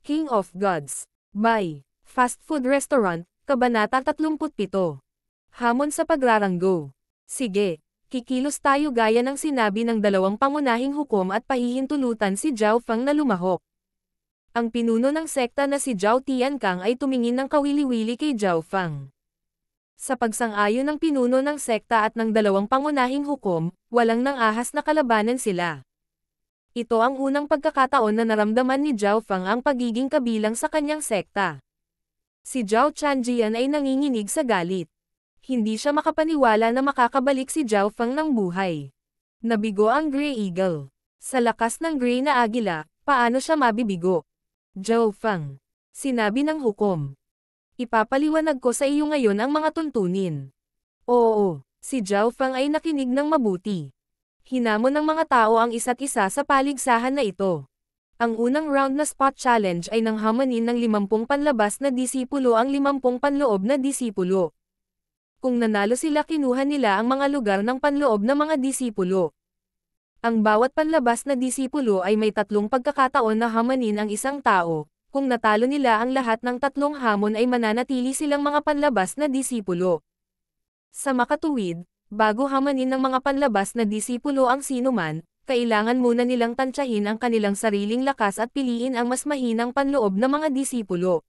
King of Gods. By Fast Food Restaurant, Kabanata 37. Hamon sa pagraranggo. Sige, kikilos tayo gaya ng sinabi ng dalawang pangunahing hukom at pahihintulutan si Zhao Feng na lumahok. Ang pinuno ng sekta na si Zhao Tiankang ay tumingin ng kawili-wili kay Zhao Feng. Sa pagsang-ayon ng pinuno ng sekta at ng dalawang pangunahing hukom, walang nang-ahas na kalabanan sila. Ito ang unang pagkakataon na naramdaman ni Zhao Feng ang pagiging kabilang sa kanyang sekta. Si Zhao Chanjian ay nanginginig sa galit. Hindi siya makapaniwala na makakabalik si Zhao Feng ng buhay. Nabigo ang Grey Eagle. Sa lakas ng Grey na Agila, paano siya mabibigo? Zhao Feng. Sinabi ng hukom. Ipapaliwanag ko sa iyo ngayon ang mga tuntunin. Oo, si Zhao Feng ay nakinig ng mabuti. Hinamon ng mga tao ang isa't isa sa paligsahan na ito. Ang unang round na spot challenge ay nang hamanin ng 50 panlabas na disipulo ang 50 panloob na disipulo. Kung nanalo sila kinuha nila ang mga lugar ng panloob na mga disipulo. Ang bawat panlabas na disipulo ay may 3 pagkakataon na hamanin ang isang tao. Kung natalo nila ang lahat ng 3 hamon ay mananatili silang mga panlabas na disipulo. Sa makatuwid, bago hamanin ng mga panlabas na disipulo ang sinuman, kailangan muna nilang tansyahin ang kanilang sariling lakas at piliin ang mas mahinang panloob na mga disipulo.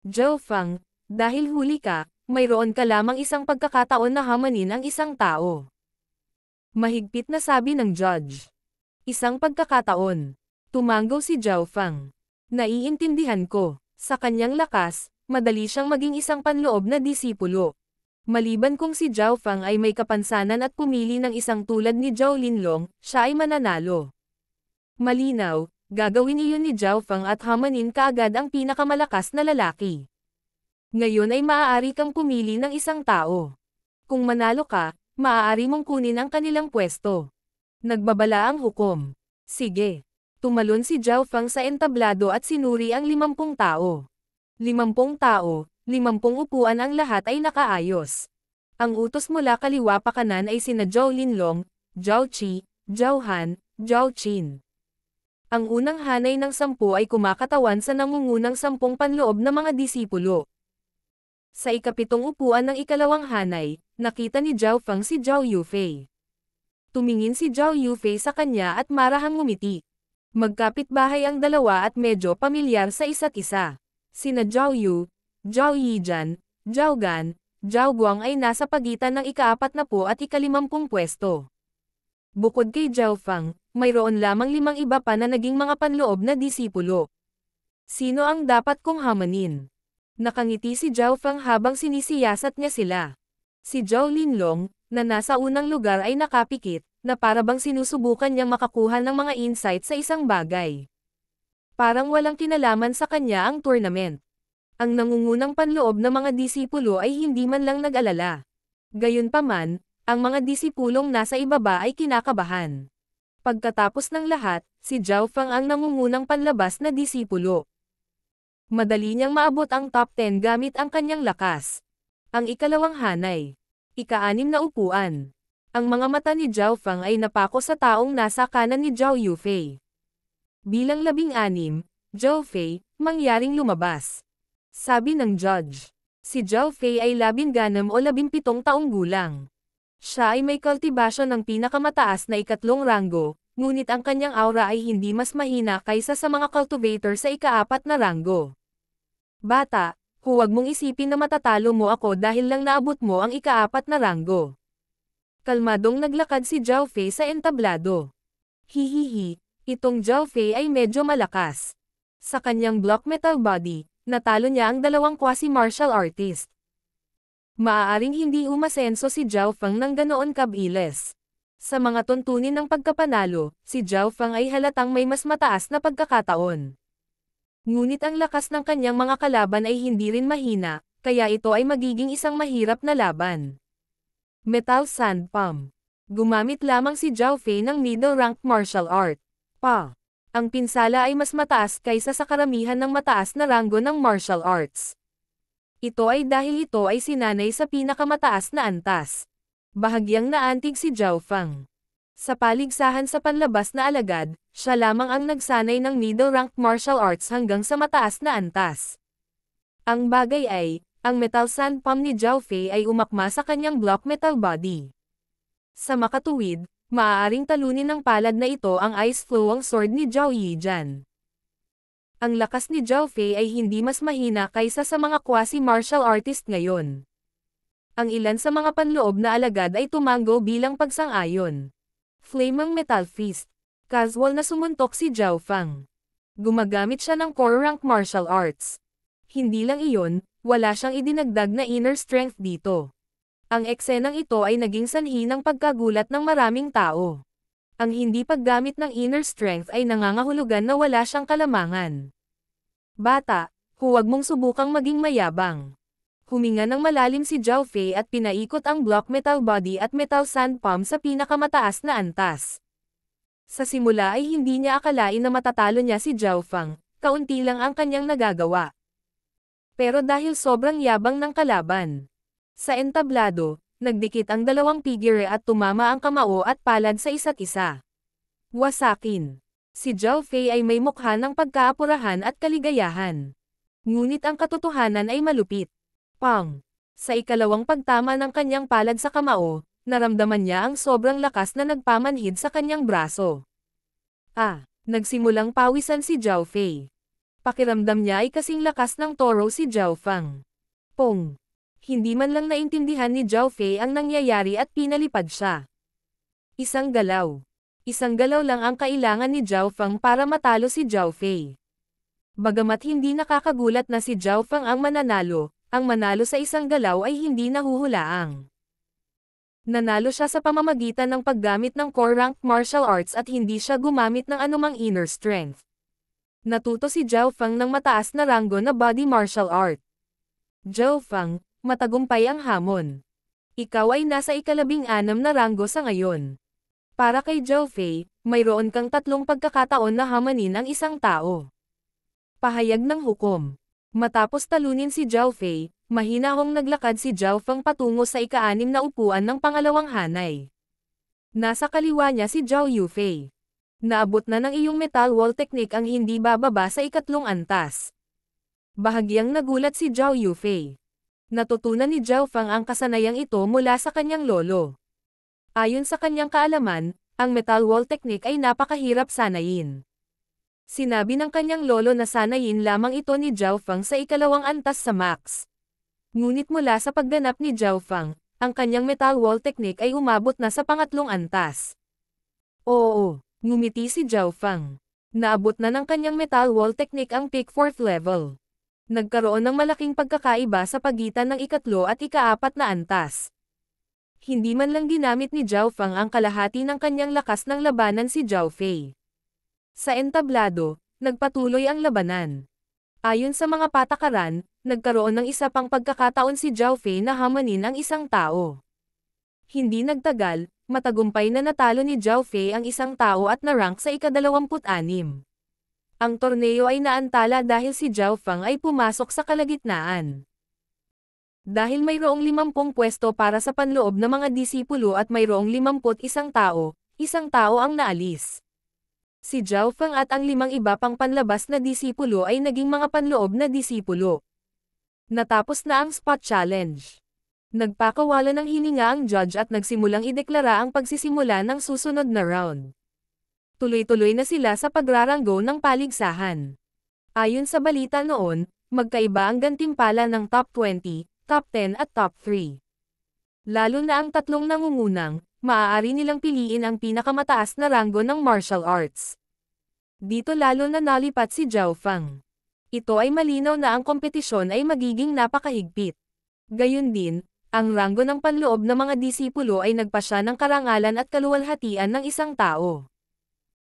Zhao Feng, dahil huli ka, mayroon ka lamang isang pagkakataon na hamanin ang isang tao. Mahigpit na sabi ng judge. Isang pagkakataon. Tumanggaw si Zhao Feng. Naiintindihan ko. Sa kanyang lakas, madali siyang maging isang panloob na disipulo. Maliban kung si Zhao Feng ay may kapansanan at pumili ng isang tulad ni Zhao Linlong, siya ay mananalo. Malinaw, gagawin iyon ni Zhao Feng at hamanin kaagad ang pinakamalakas na lalaki. Ngayon ay maaari kang pumili ng isang tao. Kung manalo ka, maaari mong kunin ang kanilang pwesto. Nagbabala ang hukom. Sige. Tumalon si Zhao Feng sa entablado at sinuri ang 50 tao. 50 tao, 50 upuan ang lahat ay nakaayos. Ang utos mula kaliwa pa kanan ay sina Zhao Linlong, Zhao Qi, Zhao Han, Zhao Qin. Ang unang hanay ng 10 ay kumakatawan sa nangungunang 10 panloob na mga disipulo. Sa ikapitong upuan ng ikalawang hanay, nakita ni Zhao Feng si Zhao Yufei. Tumingin si Zhao Yufei sa kanya at marahang ngumiti. Magkapitbahay ang dalawa at medyo pamilyar sa isa't isa. Sina Zhao Yu, Zhao Yijan, Zhao Gan, Zhao Guang ay nasa pagitan ng ika-40 at ika-50 pwesto. Bukod kay Zhao Feng, mayroon lamang 5 iba pa na naging mga panloob na disipulo. Sino ang dapat kong hamanin? Nakangiti si Zhao Feng habang sinisiyasat niya sila. Si Zhao Linlong, na nasa unang lugar ay nakapikit, na parabang sinusubukan niyang makakuha ng mga insight sa isang bagay. Parang walang kinalaman sa kanya ang tournament. Ang nangungunang panloob na mga disipulo ay hindi man lang nag-alala. Gayunpaman, ang mga disipulong nasa ibaba ay kinakabahan. Pagkatapos ng lahat, si Zhao Feng ang nangungunang panlabas na disipulo. Madali niyang maabot ang top 10 gamit ang kanyang lakas. Ang ikalawang hanay. Ika-6 na upuan. Ang mga mata ni Zhao Feng ay napako sa taong nasa kanan ni Zhao Yufei. Bilang 16, Zhao Fei, mangyaring lumabas. Sabi ng judge. Si Zhao Fei ay 16 o 17 taong gulang. Siya ay may kultibasyon ng pinakamataas na ikatlong ranggo, ngunit ang kanyang aura ay hindi mas mahina kaysa sa mga cultivator sa ika-4 na ranggo. Bata, huwag mong isipin na matatalo mo ako dahil lang naabot mo ang ika-4 na ranggo. Kalmadong naglakad si Zhao Fei sa entablado. Hihihi, itong Zhao Fei ay medyo malakas. Sa kanyang block metal body, natalo niya ang 2 quasi-martial artist. Maaaring hindi umasenso si Zhao Feng ng ganoon kabilis. Sa mga tuntunin ng pagkapanalo, si Zhao Feng ay halatang may mas mataas na pagkakataon. Ngunit ang lakas ng kanyang mga kalaban ay hindi rin mahina, kaya ito ay magiging isang mahirap na laban. Metal Sand Palm. Gumamit lamang si Zhao Fei ng middle-ranked martial art. Ang pinsala ay mas mataas kaysa sa karamihan ng mataas na ranggo ng martial arts. Ito ay dahil ito ay sinanay sa pinakamataas na antas. Bahagyang naantig si Zhao Feng. Sa paligsahan sa panlabas na alagad, siya lamang ang nagsanay ng middle-ranked martial arts hanggang sa mataas na antas. Ang bagay ay, ang metal sand palm ni Zhao Fei ay umakma sa kanyang block metal body. Sa makatuwid, maaaring talunin ng palad na ito ang ice flowing sword ni Zhao Yijian. Ang lakas ni Zhao Fei ay hindi mas mahina kaysa sa mga quasi-martial artist ngayon. Ang ilan sa mga panloob na alagad ay tumango bilang pagsang-ayon. Flaming Metal Fist. Casual na sumuntok si Zhao Fang. Gumagamit siya ng core rank martial arts. Hindi lang iyon, wala siyang idinagdag na inner strength dito. Ang eksenang ito ay naging sanhi ng pagkagulat ng maraming tao. Ang hindi paggamit ng inner strength ay nangangahulugan na wala siyang kalamangan. Bata, huwag mong subukang maging mayabang. Huminga ng malalim si Zhao Fei at pinaikot ang block metal body at metal sand palm sa pinakamataas na antas. Sa simula ay hindi niya akalain na matatalo niya si Zhao Fang, kaunti lang ang kanyang nagagawa. Pero dahil sobrang yabang ng kalaban. Sa entablado, nagdikit ang dalawang figure at tumama ang kamao at palad sa isa't isa. Wasakin. Si Zhao Fei ay may mukha ng pagkaapurahan at kaligayahan. Ngunit ang katotohanan ay malupit. Pang! Sa ikalawang pagtama ng kanyang palad sa kamao, naramdaman niya ang sobrang lakas na nagpamanhid sa kanyang braso. Nagsimulang pawisan si Zhao Fei. Pakiramdam niya ay kasing lakas ng toro si Zhao Fang. Pong! Hindi man lang naintindihan ni Zhao Fei ang nangyayari at pinalipad siya. Isang galaw. Isang galaw lang ang kailangan ni Zhao Fang para matalo si Zhao Fei. Bagamat hindi nakakagulat na si Zhao Fang ang mananalo, ang manalo sa isang galaw ay hindi nahuhulaang. Nanalo siya sa pamamagitan ng paggamit ng core rank martial arts at hindi siya gumamit ng anumang inner strength. Natuto si Zhao Fang ng mataas na ranggo na body martial art. Zhao Fang, matagumpay ang hamon. Ikaw ay nasa 16 na ranggo sa ngayon. Para kay Zhao Fei, mayroon kang 3 pagkakataon na hamanin ang isang tao. Pahayag ng hukom. Matapos talunin si Zhao Fei, mahinahong naglakad si Zhao Fang patungo sa ika-6 na upuan ng pangalawang hanay. Nasa kaliwa niya si Zhao Yufei. Naabot na ng iyong metal wall technique ang hindi bababa sa 3 antas. Bahagyang nagulat si Zhao Yufei. Natutunan ni Zhao Fang ang kasanayang ito mula sa kanyang lolo. Ayon sa kanyang kaalaman, ang metal wall technique ay napakahirap sanayin. Sinabi ng kanyang lolo na sanayin lamang ito ni Zhao Fang sa 2 antas sa max. Ngunit mula sa pagganap ni Zhao Fang, ang kanyang metal wall technique ay umabot na sa 3 antas. Oo, ngumiti si Zhao Fang. Naabot na ng kanyang metal wall technique ang peak 4th level. Nagkaroon ng malaking pagkakaiba sa pagitan ng 3 at 4 na antas. Hindi man lang ginamit ni Zhao Fang ang kalahati ng kanyang lakas ng labanan si Zhao Fei. Sa entablado, nagpatuloy ang labanan. Ayon sa mga patakaran, nagkaroon ng isa pang pagkakataon si Zhao Fei na hamanin ang isang tao. Hindi nagtagal, matagumpay na natalo ni Zhao Fei ang isang tao at na-rank sa ika-26. Ang torneo ay naantala dahil si Zhao Fang ay pumasok sa kalagitnaan. Dahil mayroong 50 pwesto para sa panloob na mga disipulo at mayroong 51 isang tao ang naalis. Si Zhao Fang at ang 5 iba pang panlabas na disipulo ay naging mga panloob na disipulo. Natapos na ang spot challenge. Nagpakawala ng hininga ang judge at nagsimulang ideklara ang pagsisimula ng susunod na round. Tuloy-tuloy na sila sa pagraranggo ng paligsahan. Ayon sa balita noon, magkaiba ang gantimpala ng top 20, top 10 at top 3. Lalo na ang 3 nangungunang, maaari nilang piliin ang pinakamataas na ranggo ng martial arts. Dito lalo na nalipat si Zhao Fang. Ito ay malinaw na ang kompetisyon ay magiging napakahigpit. Gayun din, ang ranggo ng panloob na mga disipulo ay nagpasya ng karangalan at kaluwalhatian ng isang tao.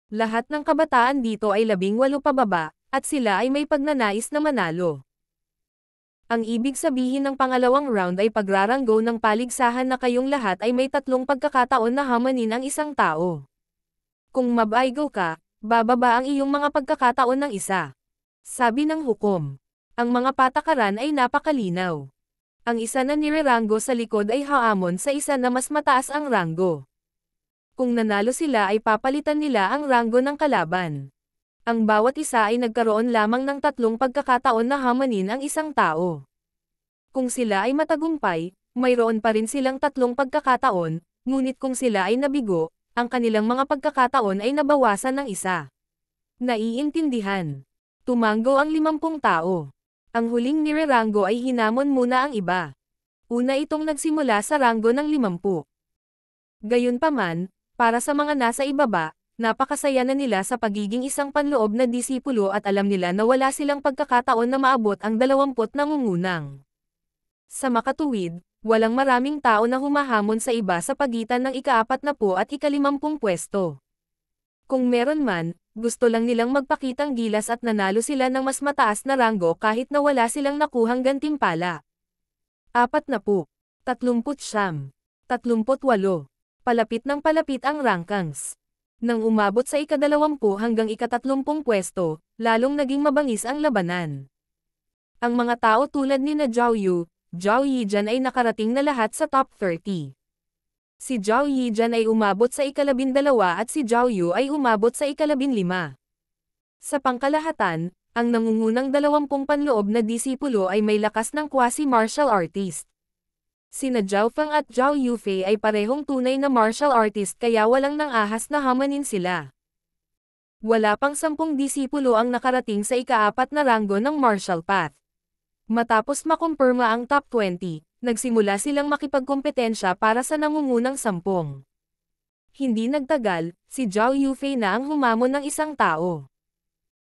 Lahat ng kabataan dito ay 18 pababa, at sila ay may pagnanais na manalo. Ang ibig sabihin ng pangalawang round ay pagraranggo ng paligsahan na kayong lahat ay may 3 pagkakataon na hamanin ang isang tao. Kung mabaigo ka, bababa ang iyong mga pagkakataon ng isa. Sabi ng hukom. Ang mga patakaran ay napakalinaw. Ang isa na nireranggo sa likod ay haamon sa isa na mas mataas ang ranggo. Kung nanalo sila ay papalitan nila ang ranggo ng kalaban. Ang bawat isa ay nagkaroon lamang ng 3 pagkakataon na hamanin ang isang tao. Kung sila ay matagumpay, mayroon pa rin silang 3 pagkakataon, ngunit kung sila ay nabigo, ang kanilang mga pagkakataon ay nabawasan ng isa. Naiintindihan. Tumango ang 50 tao. Ang huling nireranggo ay hinamon muna ang iba. Una itong nagsimula sa ranggo ng 50. Gayunpaman, para sa mga nasa ibaba, napakasaya na nila sa pagiging isang panloob na disipulo at alam nila na wala silang pagkakataon na maabot ang 20 nangungunang. Sa makatuwid, walang maraming tao na humahamon sa iba sa pagitan ng ika-40 at ika-50 pwesto. Kung meron man, gusto lang nilang magpakitang gilas at nanalo sila ng mas mataas na ranggo kahit na wala silang nakuhang gantimpala. 40, 39, 38. Palapit ng palapit ang rankings. Nang umabot sa ika-20 hanggang ika-30 pwesto, lalong naging mabangis ang labanan. Ang mga tao tulad ni na Zhao Yu, Zhao Yijian ay nakarating na lahat sa top 30. Si Zhao Yijian ay umabot sa ika-12 at si Zhao Yu ay umabot sa ika-15. Sa pangkalahatan, ang nangungunang 20 panloob na disipulo ay may lakas ng quasi-martial artist. Sina Zhao Feng at Zhao Yufei ay parehong tunay na martial artist kaya walang nang-ahas na hamanin sila. Wala pang 10 disipulo ang nakarating sa ika-4 na ranggo ng martial path. Matapos makumpirma ang top 20, nagsimula silang makipagkompetensya para sa nangungunang 10. Hindi nagtagal, si Zhao Yufei na ang humamon ng isang tao.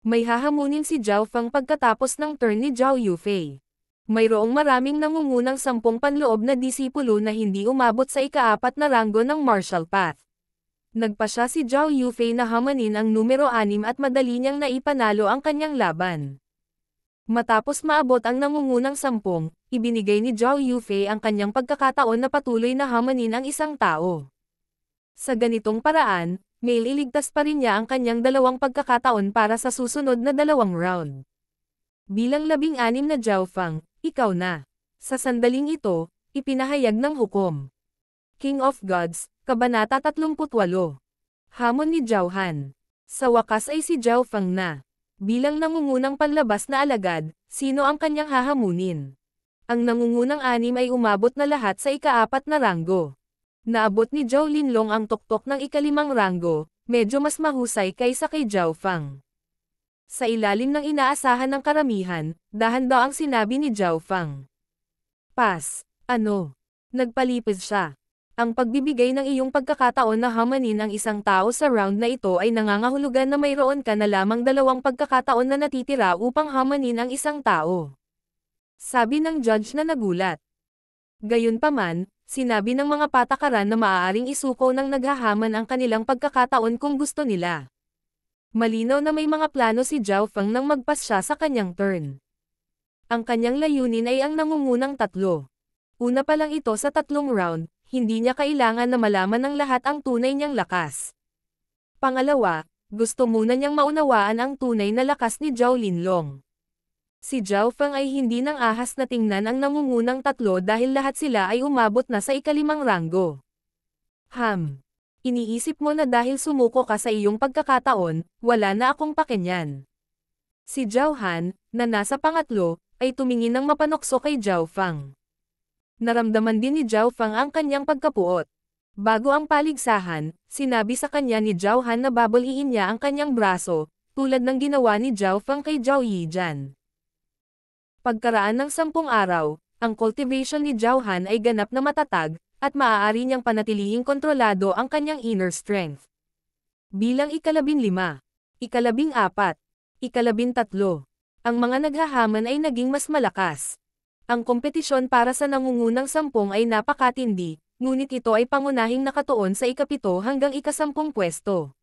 May hahamunin si Zhao Feng pagkatapos ng turn ni Zhao Yufei. Mayroong maraming nangungunang 10 panloob na disipulo na hindi umabot sa ika-4 na ranggo ng martial path. Nagpasya si Zhao Yufei na hamanin ang numero 6 at madali niyang naipanalo ang kanyang laban. Matapos maabot ang nangungunang 10, ibinigay ni Zhao Yufei ang kanyang pagkakataon na patuloy na hamanin ang isang tao. Sa ganitong paraan, may ililigtas pa rin niya ang kanyang 2 pagkakataon para sa susunod na 2 round. Bilang 16 na Zhao Feng, ikaw na. Sa sandaling ito, ipinahayag ng hukom. King of Gods, Kabanata 38. Hamon ni Zhao Han. Sa wakas ay si Zhao Feng na. Bilang nangungunang panlabas na alagad, sino ang kanyang hahamunin? Ang nangungunang 6 ay umabot na lahat sa ika-4 na ranggo. Naabot ni Zhao Linlong ang tuktok ng ika-5 ranggo, medyo mas mahusay kaysa kay Zhao Feng. Sa ilalim ng inaasahan ng karamihan, dahan-daw ang sinabi ni Zhao Feng. Pass. Ano? Nagpalipid siya. Ang pagbibigay ng iyong pagkakataon na hamanin ang isang tao sa round na ito ay nangangahulugan na mayroon ka na lamang 2 pagkakataon na natitira upang hamanin ang isang tao. Sabi ng judge na nagulat. Gayunpaman, sinabi ng mga patakaran na maaaring isuko ng naghahaman ang kanilang pagkakataon kung gusto nila. Malinaw na may mga plano si Zhao Feng nang magpas siya sa kanyang turn. Ang kanyang layunin ay ang nangungunang 3. Una pa lang ito sa 3 round, hindi niya kailangan na malaman ng lahat ang tunay niyang lakas. Pangalawa, gusto muna niyang maunawaan ang tunay na lakas ni Zhao Linlong. Si Zhao Feng ay hindi nang ahas na tingnan ang nangungunang 3 dahil lahat sila ay umabot na sa ika-5 ranggo. Iniisip mo na dahil sumuko ka sa iyong pagkakataon, wala na akong pakinyan. Si Zhao Han, na nasa pangatlo, ay tumingin ng mapanokso kay Zhao Feng. Naramdaman din ni Zhao Feng ang kanyang pagkapuot. Bago ang paligsahan, sinabi sa kanya ni Zhao Han na babaliin niya ang kanyang braso, tulad ng ginawa ni Zhao Feng kay Zhao Yijian. Pagkaraan ng 10 araw, ang cultivation ni Zhao Han ay ganap na matatag, at maaari niyang panatilihing kontrolado ang kanyang inner strength. Bilang ika-15, ika-14, ika-13, ang mga naghahaman ay naging mas malakas. Ang kompetisyon para sa nangungunang 10 ay napakatindi, ngunit ito ay pangunahing nakatuon sa ika-7 hanggang ika-10 pwesto.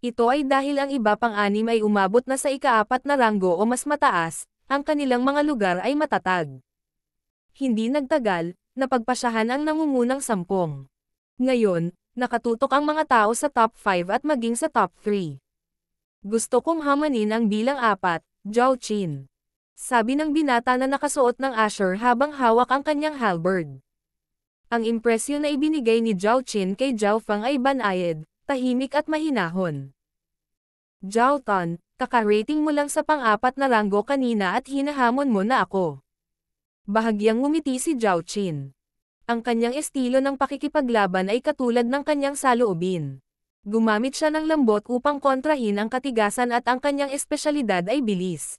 Ito ay dahil ang iba pang 6 ay umabot na sa ika-4 na ranggo o mas mataas, ang kanilang mga lugar ay matatag. Hindi nagtagal, napagpasyahan ang nangungunang 10. Ngayon, nakatutok ang mga tao sa top 5 at maging sa top 3. Gusto kong hamanin ang bilang 4, Zhao Qin. Sabi ng binata na nakasuot ng asher habang hawak ang kanyang halberd. Ang impresyon na ibinigay ni Zhao Qin kay Zhao Fang ay banayad, tahimik at mahinahon. Zhao Tan, kakarating mo lang sa pang-apat na ranggo kanina at hinahamon mo na ako. Bahagyang ngumiti si Zhao Qin. Ang kanyang estilo ng pakikipaglaban ay katulad ng kanyang saloobin. Gumamit siya ng lambot upang kontrahin ang katigasan at ang kanyang espesyalidad ay bilis.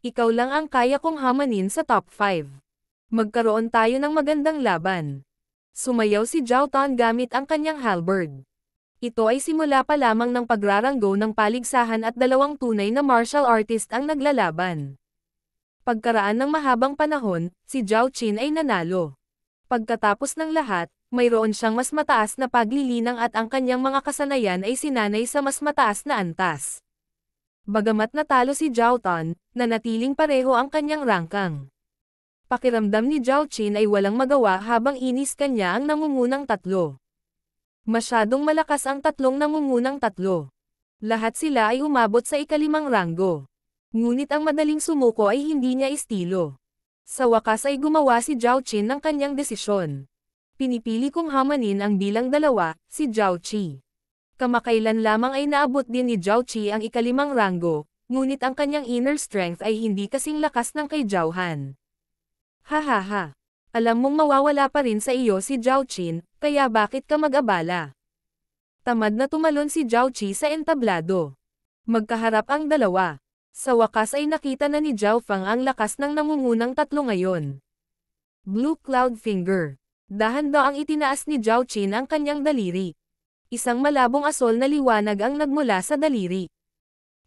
Ikaw lang ang kaya kong hamanin sa top 5. Magkaroon tayo ng magandang laban. Sumayaw si Zhao Tan gamit ang kanyang halberd. Ito ay simula pa lamang ng pagraranggo ng paligsahan at dalawang tunay na martial artist ang naglalaban. Pagkaraan ng mahabang panahon, si Zhao Qin ay nanalo. Pagkatapos ng lahat, mayroon siyang mas mataas na paglilinang at ang kanyang mga kasanayan ay sinanay sa mas mataas na antas. Bagamat natalo si Zhao Tan, nanatiling pareho ang kanyang rangkang. Pakiramdam ni Zhao Qin ay walang magawa habang inis kanya ang nangungunang tatlo. Masyadong malakas ang tatlong nangungunang tatlo. Lahat sila ay umabot sa ikalimang ranggo. Ngunit ang madaling sumuko ay hindi niya estilo. Sa wakas ay gumawa si Zhao Qin ng kanyang desisyon. Pinipili kong hamanin ang bilang 2, si Zhao Qi. Kamakailan lamang ay naabot din ni Zhao Qi ang ikalimang ranggo, ngunit ang kanyang inner strength ay hindi kasing lakas ng kay Zhao Han. Hahaha. Alam mong mawawala pa rin sa iyo si Zhao Qin, kaya bakit ka mag-abala? Tamad na tumalon si Zhao Qi sa entablado. Magkaharap ang dalawa. Sa wakas ay nakita na ni Zhao Fang ang lakas ng nangungunang tatlo ngayon. Blue Cloud Finger. Dahan-daang itinaas ni Zhao Qin ang kanyang daliri. Isang malabong asol na liwanag ang nagmula sa daliri.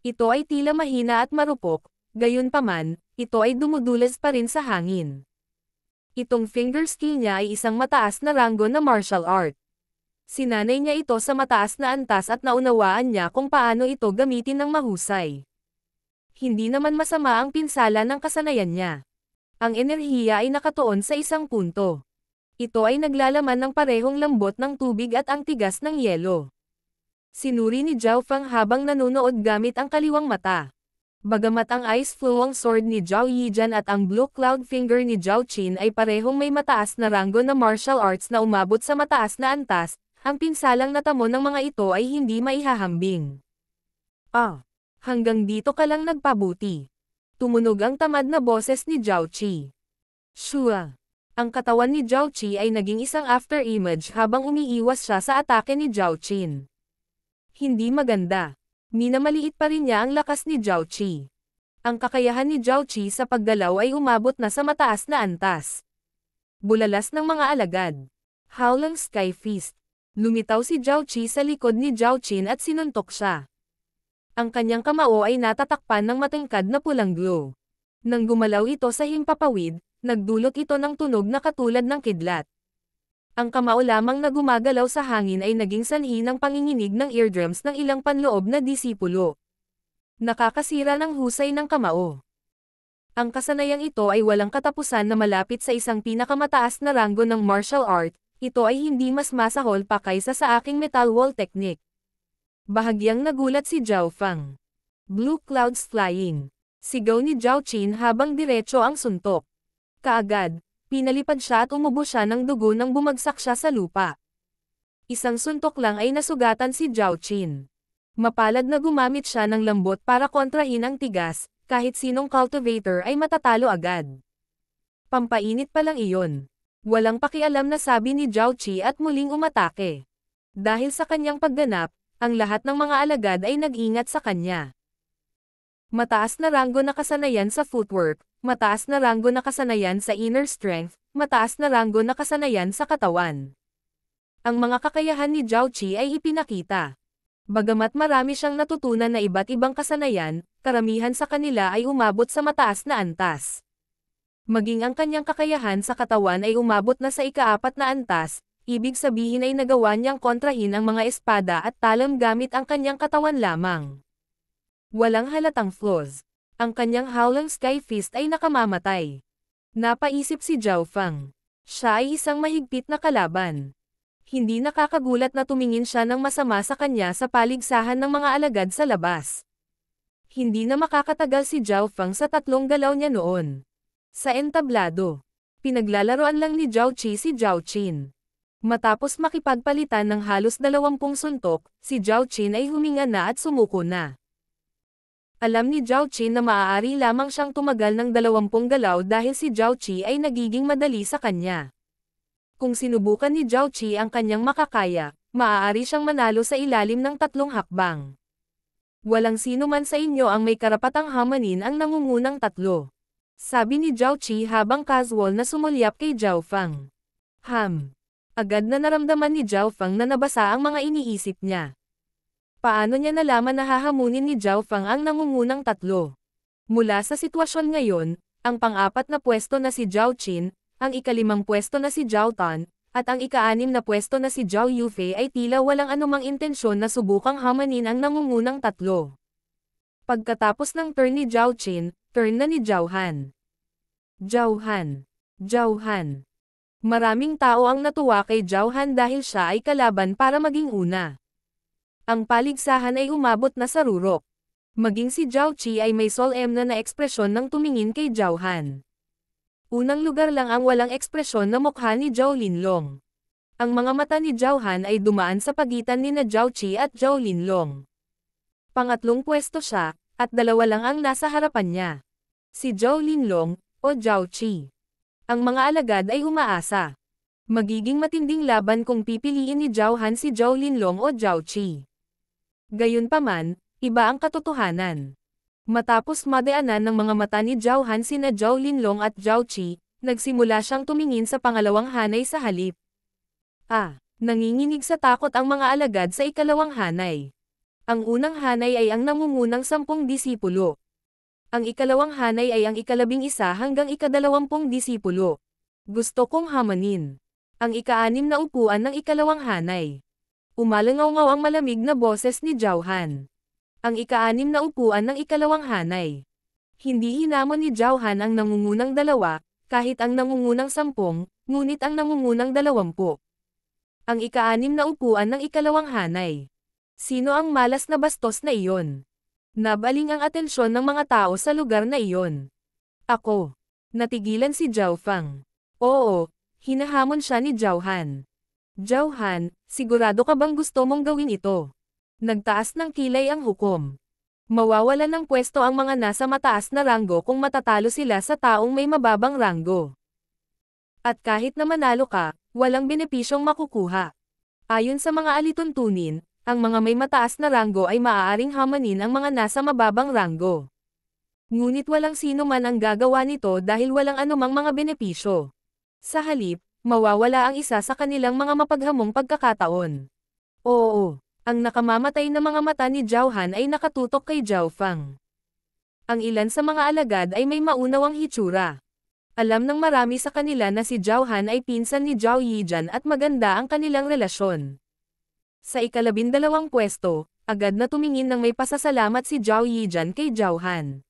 Ito ay tila mahina at marupok, gayunpaman, ito ay dumudulas pa rin sa hangin. Itong finger skill niya ay isang mataas na ranggo na martial art. Sinanay niya ito sa mataas na antas at naunawaan niya kung paano ito gamitin ng mahusay. Hindi naman masama ang pinsala ng kasanayan niya. Ang enerhiya ay nakatuon sa isang punto. Ito ay naglalaman ng parehong lambot ng tubig at ang tigas ng yelo. Sinuri ni Zhao Fang habang nanonood gamit ang kaliwang mata. Bagamat ang Ice Flowing Sword ni Zhao Yijan at ang Blue Cloud Finger ni Zhao Qin ay parehong may mataas na ranggo na martial arts na umabot sa mataas na antas, ang pinsalang natamo ng mga ito ay hindi maihahambing. Hanggang dito ka lang nagpabuti. Tumunog ang tamad na boses ni Zhao Qi. Shua. Ang katawan ni Zhao Qi ay naging isang after-image habang umiiwas siya sa atake ni Zhao Qin. Hindi maganda. Minamaliit pa rin niya ang lakas ni Zhao Qi. Ang kakayahan ni Zhao Qi sa paggalaw ay umabot na sa mataas na antas. Bulalas ng mga alagad. Howling Sky Fist. Lumitaw si Zhao Qi sa likod ni Zhao Qin at sinuntok siya. Ang kanyang kamao ay natatakpan ng matangkad na pulang glow. Nang gumalaw ito sa himpapawid, nagdulot ito ng tunog na katulad ng kidlat. Ang kamao lamang na gumagalaw sa hangin ay naging sanhi ng panginginig ng eardrums ng ilang panloob na disipulo. Nakakasira ng husay ng kamao. Ang kasanayang ito ay walang katapusan na malapit sa isang pinakamataas na ranggo ng martial art, ito ay hindi mas masahol pa kaysa sa aking metal wall technique. Bahagyang nagulat si Zhao Fang. Blue clouds flying. Sigaw ni Zhao Qin habang diretso ang suntok. Kaagad, pinalipad siya at umubo siya ng dugo nang bumagsak siya sa lupa. Isang suntok lang ay nasugatan si Zhao Qin. Mapalad na gumamit siya ng lambot para kontrahin ang tigas, kahit sinong cultivator ay matatalo agad. Pampainit pa lang iyon. Walang pakialam na sabi ni Zhao Qi at muling umatake. Dahil sa kanyang pagganap, ang lahat ng mga alagad ay nag-ingat sa kanya. Mataas na ranggo na kasanayan sa footwork, mataas na ranggo na kasanayan sa inner strength, mataas na ranggo na kasanayan sa katawan. Ang mga kakayahan ni Zhao Qi ay ipinakita. Bagamat marami siyang natutunan na iba't ibang kasanayan, karamihan sa kanila ay umabot sa mataas na antas. Maging ang kanyang kakayahan sa katawan ay umabot na sa ika-4 na antas, ibig sabihin ay nagawa niyang kontrahin ang mga espada at talam gamit ang kanyang katawan lamang. Walang halatang flaws. Ang kanyang Howling Sky Fist ay nakamamatay. Napaisip si Zhao Fang. Siya ay isang mahigpit na kalaban. Hindi nakakagulat na tumingin siya ng masama sa kanya sa paligsahan ng mga alagad sa labas. Hindi na makakatagal si Zhao Fang sa tatlong galaw niya noon. Sa entablado. Pinaglalaroan lang ni Zhao Qi si Zhao Qin. Matapos makipagpalitan ng halos 20 suntok, si Zhao Qin ay huminga na at sumuko na. Alam ni Zhao Qin na maaari lamang siyang tumagal ng 20 galaw dahil si Zhao Qi ay nagiging madali sa kanya. Kung sinubukan ni Zhao Qi ang kanyang makakaya, maaari siyang manalo sa ilalim ng 3 hakbang. Walang sino man sa inyo ang may karapatang hamanin ang nangungunang 3. Sabi ni Zhao Qi habang casual na sumulyap kay Zhao Fang. Agad na naramdaman ni Zhao Fang na nabasa ang mga iniisip niya. Paano niya nalaman na hahamunin ni Zhao Fang ang nangungunang 3? Mula sa sitwasyon ngayon, ang pang-4 na pwesto na si Zhao Qin, ang ika-5 pwesto na si Zhao Tan, at ang ika-6 na pwesto na si Zhao Yufei ay tila walang anumang intensyon na subukang hamanin ang nangungunang 3. Pagkatapos ng turn ni Zhao Qin, turn na ni Zhao Han. Zhao Han. Maraming tao ang natuwa kay Zhao Han dahil siya ay kalaban para maging una. Ang paligsahan ay umabot na sa rurok. Maging si Zhao Qi ay may solemn na ekspresyon nang tumingin kay Zhao Han. Unang lugar lang ang walang ekspresyon na mukha ni Zhao Linlong. Ang mga mata ni Zhao Han ay dumaan sa pagitan ni na Zhao Qi at Zhao Linlong. Pangatlong pwesto siya, at 2 lang ang nasa harapan niya. Si Zhao Linlong, o Zhao Qi. Ang mga alagad ay umaasa. Magiging matinding laban kung pipiliin ni Zhao Han si Zhao Linlong o Zhao Qi. Gayunpaman, iba ang katotohanan. Matapos madaanan ng mga mata ni Zhao Han sina Zhao Linlong at Zhao Qi, nagsimula siyang tumingin sa pangalawang hanay sa halip. Nanginginig sa takot ang mga alagad sa ikalawang hanay. Ang unang hanay ay ang nangungunang 10 disipulo. Ang ikalawang hanay ay ang ika-11 hanggang ika-20 disipulo. Gusto kong hamanin. Ang ika-6 na upuan ng ikalawang hanay. Umalangaw-ngaw ang malamig na boses ni Zhao Han. Ang ika-6 na upuan ng ikalawang hanay. Hindi hinamon ni Zhao Han ang nangungunang 2, kahit ang nangungunang 10, ngunit ang nangungunang 20. Ang ika-6 na upuan ng ikalawang hanay. Sino ang malas na bastos na iyon? Nabaling ang atensyon ng mga tao sa lugar na iyon. Ako. Natigilan si Zhao Fang. Oo, hinahamon siya ni Zhao Han. Zhao Han, sigurado ka bang gusto mong gawin ito? Nagtaas ng kilay ang hukom. Mawawalan ng pwesto ang mga nasa mataas na ranggo kung matatalo sila sa taong may mababang ranggo. At kahit na manalo ka, walang benepisyong makukuha. Ayon sa mga alituntunin, ang mga may mataas na ranggo ay maaaring hamanin ang mga nasa mababang ranggo. Ngunit walang sino man ang gagawa nito dahil walang anumang mga benepisyo. Sa halip, mawawala ang isa sa kanilang mga mapaghamong pagkakataon. Oo. Ang nakamamatay na mga mata ni Zhao Han ay nakatutok kay Zhao Fang. Ang ilan sa mga alagad ay may maunawang hitsura. Alam ng marami sa kanila na si Zhao Han ay pinsan ni Zhao Yijan at maganda ang kanilang relasyon. Sa ika-12 pwesto, agad na tumingin ng may pasasalamat si Zhao Yijan kay Zhao Han.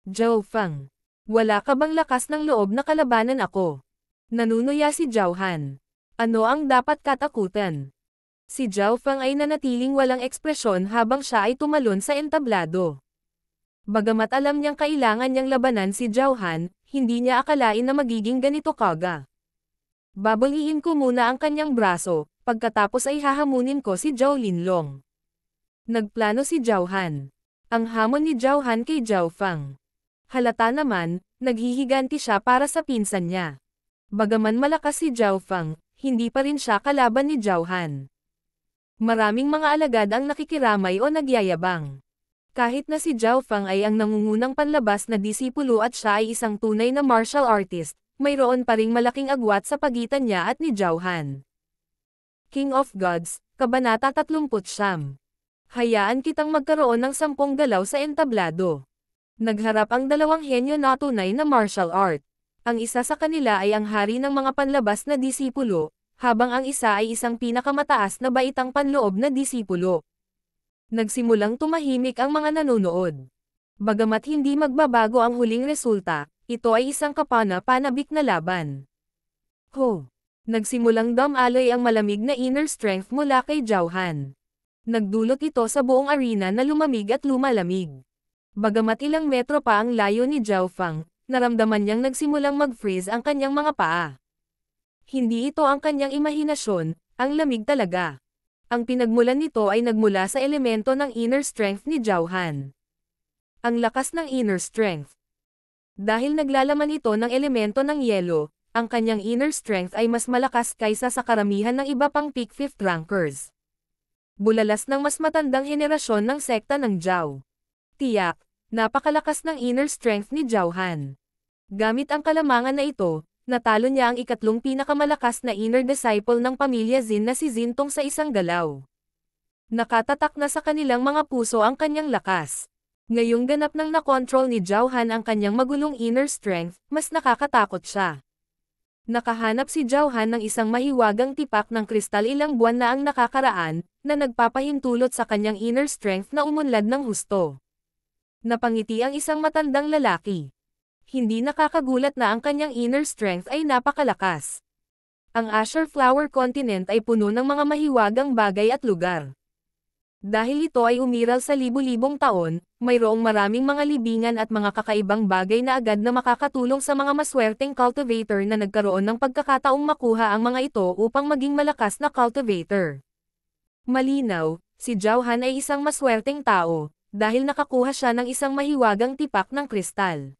Zhao Fang, wala ka bang lakas ng loob na kalabanan ako? Nanunuya si Zhao Han. Ano ang dapat katakutan? Si Zhao Fang ay nanatiling walang ekspresyon habang siya ay tumalon sa entablado. Bagamat alam niyang kailangan niyang labanan si Zhao Han, hindi niya akalain na magiging ganito kaga. Babangiin ko muna ang kanyang braso, pagkatapos ay hahamunin ko si Zhao Linlong. Nagplano si Zhao Han. Ang hamon ni Zhao Han kay Zhao Fang. Halata naman, naghihiganti siya para sa pinsan niya. Bagaman malakas si Zhao Fang, hindi pa rin siya kalaban ni Zhao Han. Maraming mga alagad ang nakikiramay o nagyayabang. Kahit na si Zhao Fang ay ang nangungunang panlabas na disipulo at siya ay isang tunay na martial artist, mayroon pa ring malaking agwat sa pagitan niya at ni Zhao Han. King of Gods, Kabanata 39. Hayaan kitang magkaroon ng 10 galaw sa entablado. Nagharap ang dalawang henyo na tunay na martial art. Ang isa sa kanila ay ang hari ng mga panlabas na disipulo, habang ang isa ay isang pinakamataas na baitang panloob na disipulo. Nagsimulang tumahimik ang mga nanonood. Bagamat hindi magbabago ang huling resulta, ito ay isang kapana-panabik na laban. Nagsimulang dumaloy ang malamig na inner strength mula kay Zhao Han. Nagdulot ito sa buong arena na lumamig at lumalamig. Bagamat ilang metro pa ang layo ni Zhao Fang, naramdaman niyang nagsimulang mag-freeze ang kanyang mga paa. Hindi ito ang kanyang imahinasyon, ang lamig talaga. Ang pinagmulan nito ay nagmula sa elemento ng inner strength ni Zhao Han. Ang lakas ng inner strength. Dahil naglalaman ito ng elemento ng yelo, ang kanyang inner strength ay mas malakas kaysa sa karamihan ng iba pang peak 5th rankers. Bulalas ng mas matandang henerasyon ng sekta ng Zhao. Tiyak, napakalakas ng inner strength ni Zhao Han. Gamit ang kalamangan na ito, natalo niya ang ikatlong pinakamalakas na inner disciple ng pamilya Zin na si Zintong sa isang galaw. Nakatatak na sa kanilang mga puso ang kanyang lakas. Ngayong ganap nang nakontrol ni Zhao Han ang kanyang magulong inner strength, mas nakakatakot siya. Nakahanap si Zhao Han ng isang mahiwagang tipak ng kristal ilang buwan na ang nakakaraan, na nagpapahintulot sa kanyang inner strength na umunlad ng husto. Napangiti ang isang matandang lalaki. Hindi nakakagulat na ang kanyang inner strength ay napakalakas. Ang Azure Flower Continent ay puno ng mga mahiwagang bagay at lugar. Dahil ito ay umiral sa libu-libong taon, mayroong maraming mga libingan at mga kakaibang bagay na agad na makakatulong sa mga maswerteng cultivator na nagkaroon ng pagkakataong makuha ang mga ito upang maging malakas na cultivator. Malinaw, si Zhao Han ay isang maswerteng tao, dahil nakakuha siya ng isang mahiwagang tipak ng kristal.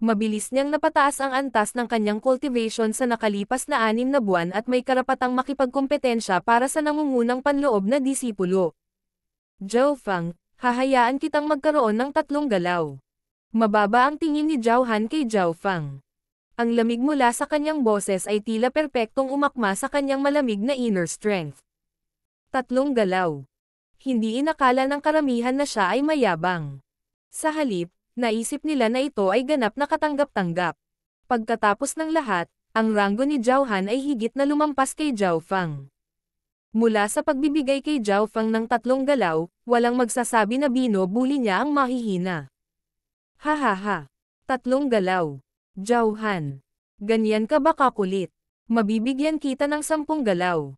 Mabilis niyang napataas ang antas ng kanyang cultivation sa nakalipas na 6 na buwan at may karapatang makipagkompetensya para sa nangungunang panloob na disipulo. Zhao Fang, hahayaan kitang magkaroon ng 3 galaw. Mababa ang tingin ni Zhao Han kay Zhao Fang. Ang lamig mula sa kanyang boses ay tila perpektong umakma sa kanyang malamig na inner strength. 3 galaw. Hindi inakala ng karamihan na siya ay mayabang. Sa halip, naisip nila na ito ay ganap na katanggap-tanggap. Pagkatapos ng lahat, ang ranggo ni Zhao Han ay higit na lumampas kay Zhao Fang. Mula sa pagbibigay kay Zhao Fang ng 3 galaw, walang magsasabi na binubuli niya ang mahihina. Hahaha. 3 galaw. Zhao Han. Ganyan ka ba kakulit? Mabibigyan kita ng 10 galaw.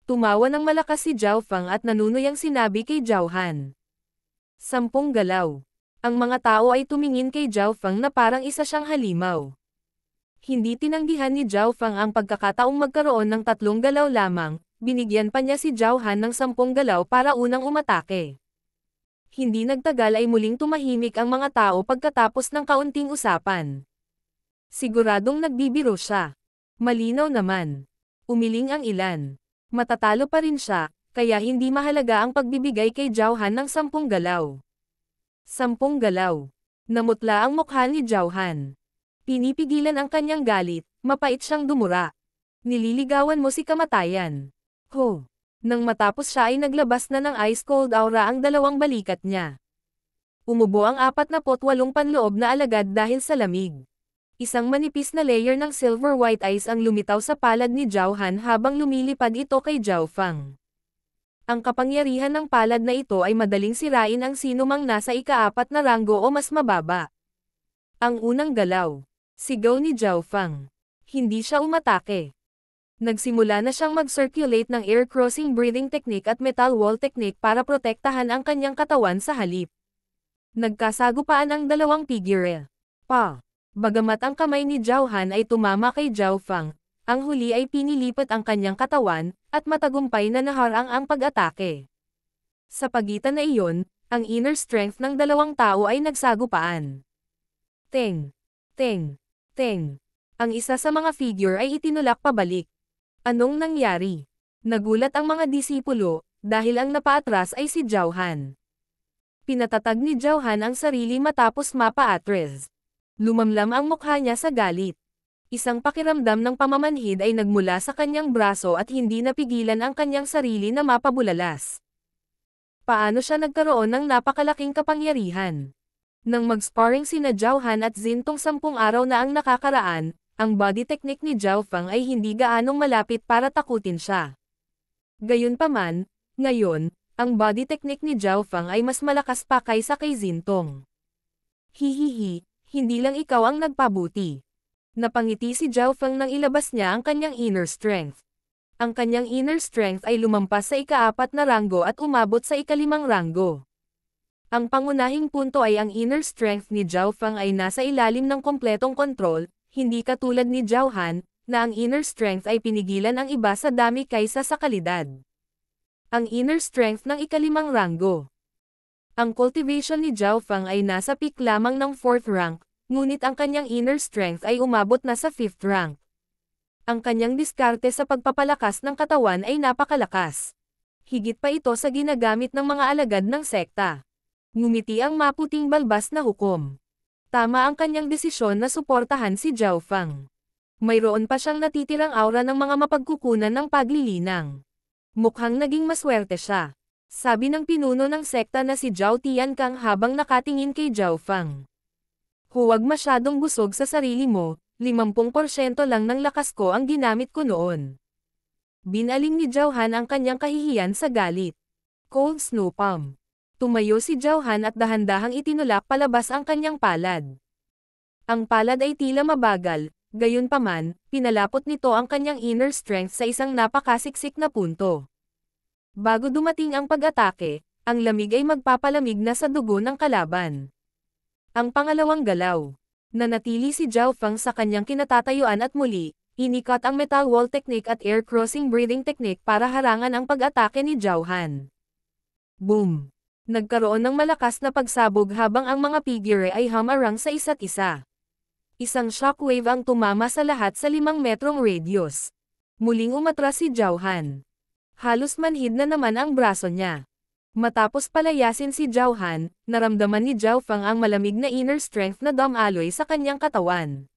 Tumawa ng malakas si Zhao Fang at nanunuyang sinabi kay Zhao Han. 10 galaw. Ang mga tao ay tumingin kay Zhao Fang na parang isa siyang halimaw. Hindi tinanggihan ni Zhao Fang ang pagkakataong magkaroon ng 3 galaw lamang, binigyan pa niya si Zhao Han ng 10 galaw para unang umatake. Hindi nagtagal ay muling tumahimik ang mga tao pagkatapos ng kaunting usapan. Siguradong nagbibiro siya. Malinaw naman. Umiling ang ilan. Matatalo pa rin siya, kaya hindi mahalaga ang pagbibigay kay Zhao Han ng 10 galaw. 10 galaw. Namutla ang mukha ni Zhao Han. Pinipigilan ang kanyang galit, mapait siyang dumura. Nililigawan mo si kamatayan. Ho! Nang matapos siya ay naglabas na ng ice-cold aura ang 2 balikat niya. Umubo ang 48 panloob na alagad dahil sa lamig. Isang manipis na layer ng silver white ice ang lumitaw sa palad ni Zhao Han habang lumilipad ito kay Zhao Fang. Ang kapangyarihan ng palad na ito ay madaling sirain ang sinumang nasa ika-4 na ranggo o mas mababa. Ang unang galaw. Sigaw ni Zhao Fang. Hindi siya umatake. Nagsimula na siyang mag-circulate ng air crossing breathing technique at metal wall technique para protektahan ang kanyang katawan sa halip. Nagkasagupaan ang 2 figure. Bagamat ang kamay ni Zhao Han ay tumama kay Zhao Fang, ang huli ay pinilipat ang kanyang katawan, at matagumpay na naharang ang pag-atake. Sa pagitan na iyon, ang inner strength ng 2 tao ay nagsagupaan. Teng! Teng! Teng! Ang isa sa mga figure ay itinulak pabalik. Anong nangyari? Nagulat ang mga disipulo, dahil ang napaatras ay si Zhao Han. Pinatatag ni Zhao Han ang sarili matapos mapa-atras. Lumamlam ang mukha niya sa galit. Isang pakiramdam ng pamamanhid ay nagmula sa kanyang braso at hindi napigilan ang kanyang sarili na mapabulalas. Paano siya nagkaroon ng napakalaking kapangyarihan? Nang mag-sparring sina Zhao Han at Zintong 10 araw na ang nakakaraan, ang body technique ni Zhao Fang ay hindi gaanong malapit para takutin siya. Gayunpaman, ngayon, ang body technique ni Zhao Fang ay mas malakas pa kaysa kay Zintong. Hihihi, hindi lang ikaw ang nagpabuti. Napangiti si Zhao Fang nang ilabas niya ang kanyang inner strength. Ang kanyang inner strength ay lumampas sa ika-4 na ranggo at umabot sa ika-5 ranggo. Ang pangunahing punto ay ang inner strength ni Zhao Feng ay nasa ilalim ng kompletong kontrol, hindi katulad ni Zhao Han, na ang inner strength ay pinigilan ang iba sa dami kaysa sa kalidad. Ang inner strength ng ikalimang ranggo. Ang cultivation ni Zhao Feng ay nasa peak lamang ng 4th rank, ngunit ang kanyang inner strength ay umabot na sa 5th rank. Ang kanyang diskarte sa pagpapalakas ng katawan ay napakalakas. Higit pa ito sa ginagamit ng mga alagad ng sekta. Ngumiti ang maputing balbas na hukom. Tama ang kanyang desisyon na suportahan si Zhao Feng. Mayroon pa siyang natitirang aura ng mga mapagkukunan ng paglilinang. Mukhang naging maswerte siya. Sabi ng pinuno ng sekta na si Zhao Tiankang habang nakatingin kay Zhao Feng. Huwag masyadong busog sa sarili mo, 50% lang ng lakas ko ang ginamit ko noon. Binaling ni Zhao Han ang kanyang kahihiyan sa galit. Cold Snow Palm. Tumayo si Zhao Han at dahan-dahang itinulak palabas ang kanyang palad. Ang palad ay tila mabagal, gayunpaman, pinalapot nito ang kanyang inner strength sa isang napakasiksik na punto. Bago dumating ang pag-atake, ang lamig ay magpapalamig na sa dugo ng kalaban. Ang pangalawang galaw. Nanatili si Zhao Feng sa kanyang kinatatayuan at muli, inikat ang metal wall technique at air crossing breathing technique para harangan ang pag-atake ni Zhao Han. Boom! Nagkaroon ng malakas na pagsabog habang ang mga figure ay humarang sa isa't isa. Isang shockwave ang tumama sa lahat sa 5 metrong radius. Muling umatras si Zhao Han. Halos manhid na naman ang braso niya. Matapos palayasin si Zhao Han, naramdaman ni Zhao Feng ang malamig na inner strength na dumaloy sa kanyang katawan.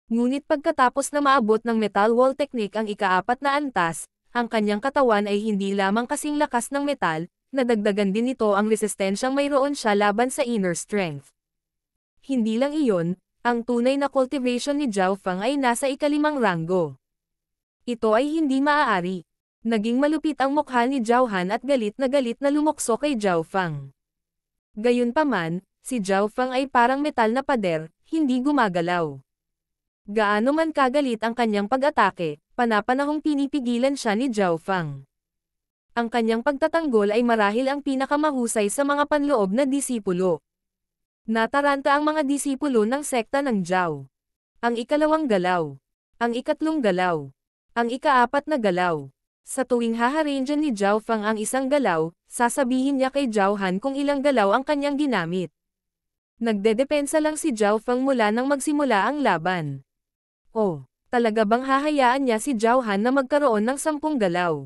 Ngunit pagkatapos na maabot ng metal wall technique ang ika-4 na antas, ang kanyang katawan ay hindi lamang kasing lakas ng metal, nadagdagan din nito ang resistensyang mayroon siya laban sa inner strength. Hindi lang iyon, ang tunay na cultivation ni Zhao Feng ay nasa ika-5 ranggo. Ito ay hindi maaari. Naging malupit ang mukha ni Zhao Han at galit na lumukso kay Zhao Feng. Gayunpaman, si Zhao Feng ay parang metal na pader, hindi gumagalaw. Gaano man kagalit ang kanyang pag-atake, panapanahong pinipigilan siya ni Zhao Feng. Ang kanyang pagtatanggol ay marahil ang pinakamahusay sa mga panloob na disipulo. Nataranta ang mga disipulo ng sekta ng Zhao. Ang ikalawang galaw. Ang ikatlong galaw. Ang ika-4 na galaw. Sa tuwing haharangan ni Zhao Feng ang isang galaw, sasabihin niya kay Zhao Han kung ilang galaw ang kanyang ginamit. Nagdedepensa lang si Zhao Feng mula nang magsimula ang laban. Oh, talaga bang hahayaan niya si Zhao Han na magkaroon ng 10 galaw?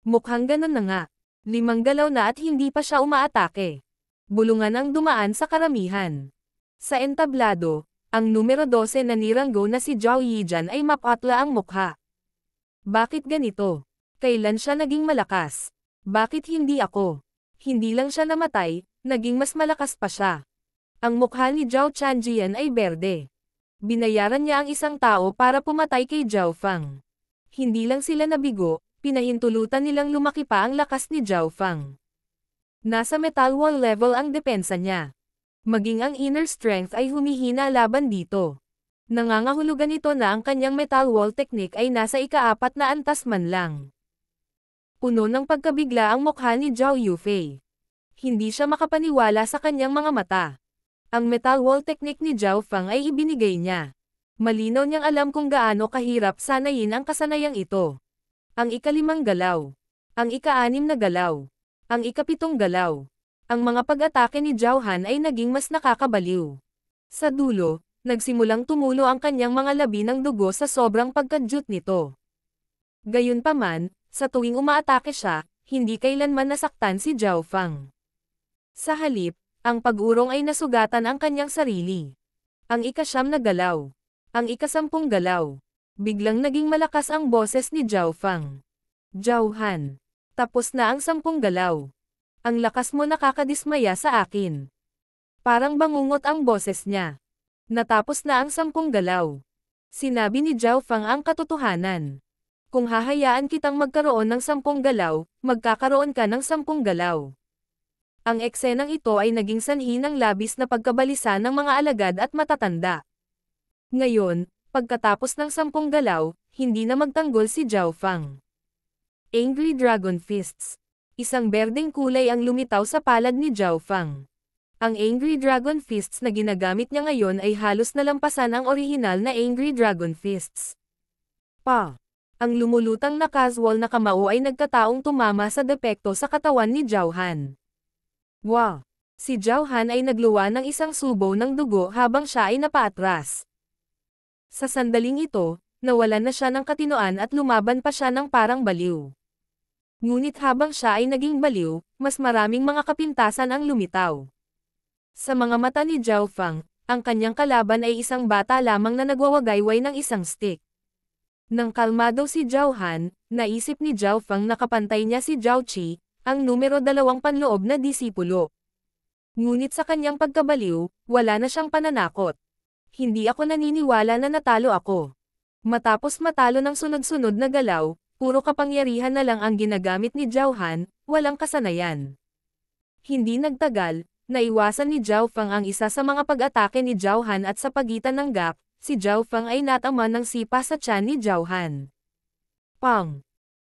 Mukhang ganun na nga. 5 galaw na at hindi pa siya umaatake. Bulungan ang dumaan sa karamihan. Sa entablado, ang numero 12 na niranggo na si Zhao Yijan ay mapatla ang mukha. Bakit ganito? Kailan siya naging malakas? Bakit hindi ako? Hindi lang siya namatay, naging mas malakas pa siya. Ang mukha ni Zhao Chanjian ay berde. Binayaran niya ang isang tao para pumatay kay Zhao Feng. Hindi lang sila nabigo, pinahintulutan nilang lumaki pa ang lakas ni Zhao Feng. Nasa metal wall level ang depensa niya. Maging ang inner strength ay humihina laban dito. Nangangahulugan ito na ang kanyang metal wall technique ay nasa ika-4 na antas man lang. Puno ng pagkabigla ang mukha ni Zhao Yufei. Hindi siya makapaniwala sa kanyang mga mata. Ang metal wall technique ni Zhao Feng ay ibinigay niya. Malinaw niyang alam kung gaano kahirap sanayin ang kasanayang ito. Ang ika-5 galaw. Ang ika-6 na galaw. Ang ika-7 galaw. Ang mga pag-atake ni Zhao Han ay naging mas nakakabaliw. Sa dulo, nagsimulang tumulo ang kanyang mga labi ng dugo sa sobrang pagkadyut nito. Gayunpaman, sa tuwing umaatake siya, hindi kailanman nasaktan si Zhao Feng. Sa halip, ang pag-urong ay nasugatan ang kanyang sarili. Ang ika-9 na galaw. Ang ika-10 galaw. Biglang naging malakas ang boses ni Zhao Feng. Zhao Han. Tapos na ang 10 galaw. Ang lakas mo nakakadismaya sa akin. Parang bangungot ang boses niya. Natapos na ang 10 galaw. Sinabi ni Zhao Feng ang katotohanan. Kung hahayaan kitang magkaroon ng 10 galaw, magkakaroon ka ng 10 galaw. Ang eksenang ito ay naging sanhi ng labis na pagkabalisa ng mga alagad at matatanda. Ngayon, pagkatapos ng 10 galaw, hindi na magtanggol si Zhao Feng. Angry Dragon Fists. Isang berdeng kulay ang lumitaw sa palad ni Zhao Fang. Ang Angry Dragon Fists na ginagamit niya ngayon ay halos nalampasan ang orihinal na Angry Dragon Fists. Ang lumulutang na casual na kamao ay nagkataong tumama sa depekto sa katawan ni Zhao Han. Si Zhao Han ay nagluwa ng isang subo ng dugo habang siya ay napaatras. Sa sandaling ito, nawalan na siya ng katinoan at lumaban pa siya ng parang baliw. Ngunit habang siya ay naging baliw, mas maraming mga kapintasan ang lumitaw. Sa mga mata ni Zhao Fang, ang kanyang kalaban ay isang bata lamang na nagwawagayway ng isang stick. Nang kalmado si Zhao Han, naisip ni Zhao Fang na kapantay niya si Zhao Qi, ang numero 2 panloob na disipulo. Ngunit sa kanyang pagkabaliw, wala na siyang pananakot. Hindi ako naniniwala na natalo ako. Matapos matalo ng sunod-sunod na galaw, puro kapangyarihan na lang ang ginagamit ni Zhao Han, walang kasanayan. Hindi nagtagal, naiwasan ni Zhao Fang ang isa sa mga pag-atake ni Zhao Han at sa pagitan ng gap, si Zhao Fang ay natama ng sipa sa tiyan ni Zhao Han.